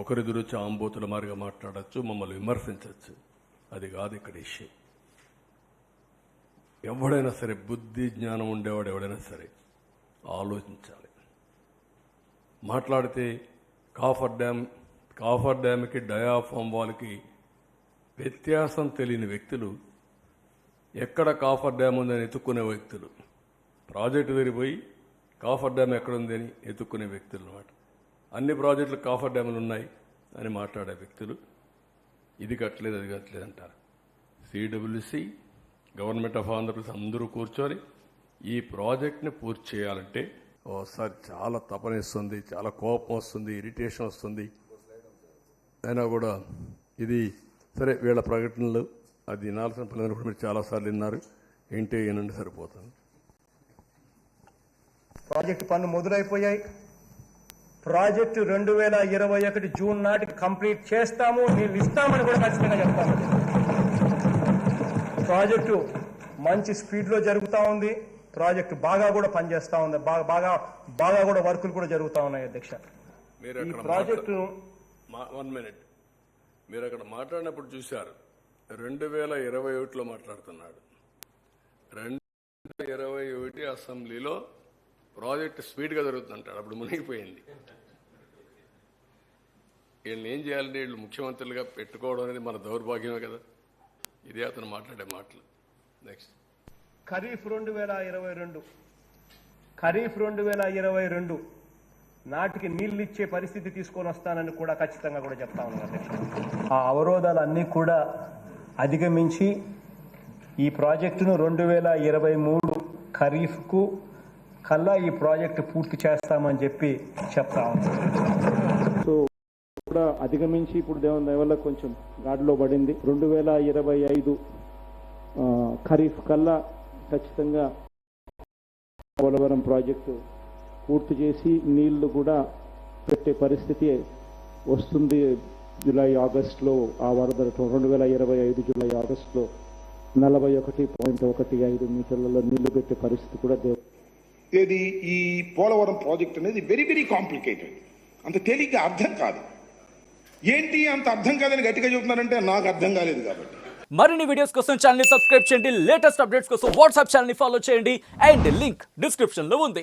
ఒకరిదురొచ్చి ఆంబోతుల మారిగా మాట్లాడచ్చు, మమ్మల్ని విమర్శించవచ్చు. అది కాదు ఇక్కడ విషయం. ఎవడైనా సరే, బుద్ధి జ్ఞానం ఉండేవాడు ఎవడైనా సరే ఆలోచించాలి. మాట్లాడితే కాఫర్ డ్యామ్కి డయాఫామ్ వాళ్ళకి వ్యత్యాసం తెలియని వ్యక్తులు, ఎక్కడ కాఫర్ డ్యామ్ ఉందని ఎత్తుక్కునే వ్యక్తులు, ప్రాజెక్టు వెళ్ళిపోయి కాఫర్ డ్యామ్ ఎక్కడుంది అని ఎత్తుక్కునే వ్యక్తులు అన్నమాట. అన్ని ప్రాజెక్టులు కాఫర్ డ్యాములు ఉన్నాయి అని మాట్లాడే వ్యక్తులు ఇది కట్టలేదు అది కట్టలేదు అంటారు. సిడబ్ల్యూసి, గవర్నమెంట్ ఆఫ్ ఆంధ్రప్రదేశ్ అందరూ కూర్చొని ఈ ప్రాజెక్ట్ని పూర్తి చేయాలంటే ఓసారి చాలా తపనిస్తుంది, చాలా కోపం వస్తుంది, ఇరిటేషన్ వస్తుంది. అయినా కూడా ఇది సరే, వీళ్ళ ప్రకటనలు అది వినాల్సిన పని కూడా మీరు చాలాసార్లు విన్నారు. ఏంటి ఏనండి సరిపోతుంది. ప్రాజెక్టు పనులు మొదలైపోయాయి. ప్రాజెక్టు 2021 జూన్ నాటికి కంప్లీట్ చేస్తాము, నీళ్ళు ఇస్తామని కూడా ఖచ్చితంగా చెప్తాము. ప్రాజెక్టు మంచి స్పీడ్లో జరుగుతూ ఉంది. ప్రాజెక్టు బాగా కూడా పనిచేస్తూ ఉంది. బాగా కూడా వర్కులు కూడా జరుగుతూ ఉన్నాయి. అధ్యక్ష, ఈ ప్రాజెక్టు 1 మినిట్ మీరు అక్కడ మాట్లాడినప్పుడు చూశారు. 2021లో మాట్లాడుతున్నాడు. 2021 అసెంబ్లీలో ప్రాజెక్టు స్పీడ్గా జరుగుతుందంటాడు. అప్పుడు మునిగిపోయింది. వీళ్ళని ఏం చేయాలంటే వీళ్ళు ముఖ్యమంత్రులుగా పెట్టుకోవడం అనేది మన దౌర్భాగ్యమే కదా. ఇదే అతను మాట్లాడే మాటలు. నెక్స్ట్, ఖరీఫ్ 2022 నాటికి నీళ్ళు ఇచ్చే పరిస్థితి తీసుకొని వస్తానని కూడా ఖచ్చితంగా కూడా చెప్తా ఉన్నాను అధ్యక్ష. ఆ అవరోధాలన్నీ కూడా అధిగమించి ఈ ప్రాజెక్టును 2023 ఖరీఫ్కు కల్లా ఈ ప్రాజెక్టు పూర్తి చేస్తామని చెప్పి చెప్తా ఉన్నాను. సో కూడా అధిగమించి ఇప్పుడు దేవుని దయ వల్ల కొంచెం గాడిలో పడింది. 2025 ఖరీఫ్ కల్లా ఖచ్చితంగా పోలవరం ప్రాజెక్టు పూర్తి చేసి నీళ్లు కూడా పెట్టే పరిస్థితి వస్తుంది. జూలై ఆగస్టులో ఆ వరద 2025 జూలై ఆగస్టులో 41.15 మీటర్లలో నీళ్లు పెట్టే పరిస్థితి కూడా ఇది ఈ పోలవరం ప్రాజెక్ట్ అనేది వెరీ వెరీ కాంప్లికేటెడ్. అంత తేలిగ్గా అర్థం కాదు. ఏంటి అంత అర్థం కాదని గట్టిగా చెబుతున్నారంటే నాకు అర్థం కాలేదు కాబట్టి. మరిన్ని వీడియోస్ కోసం ఛానల్ ని సబ్స్క్రైబ్ చేయండి. లేటెస్ట్ అప్డేట్స్ కోసం వాట్సాప్ ఛానల్ ని ఫాలో చేయండి. అండ్ లింక్ డిస్క్రిప్షన్ లో ఉంది.